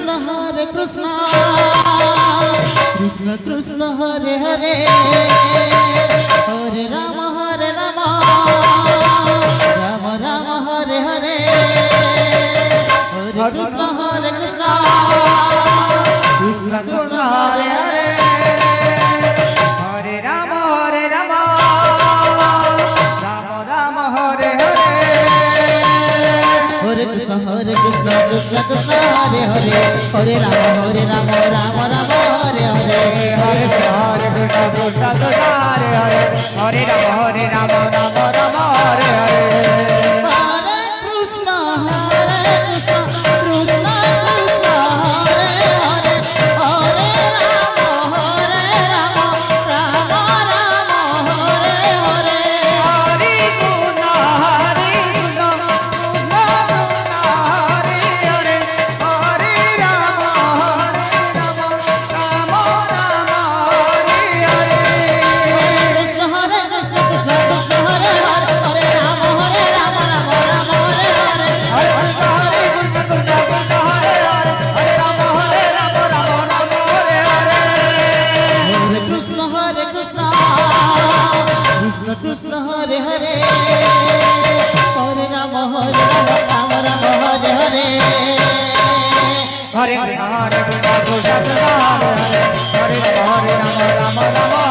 Krishna Krishna Krishna Hare Hare Hare Rama Rama Rama Hare Hare Hare Krishna Krishna Krishna Hare Hare Hare Rama Rama Rama Hare Hare Hare Krishna Krishna Krishna Hare Hare Hare Rama Rama Hare Hare Hare Krishna Krishna Hare Hare Hare Rama Rama Hare Hare Hare Krishna Krishna Krishna Hare Hare Hare Rama Rama Hare Hare Hare Krishna Krishna Hare Hare Hare Rama Rama Hare Hare Krishna Hare Krishna Krishna Krishna Hare Hare Hare Rama Rama Hare Hare Hare Krishna Krishna Krishna Hare Hare Hare Rama Rama Hare Hare Hare Krishna Krishna Krishna Hare Hare Hare Rama Rama Hare Hare Hare Krishna Krishna Krishna Hare Hare Hare Rama Rama Hare Hare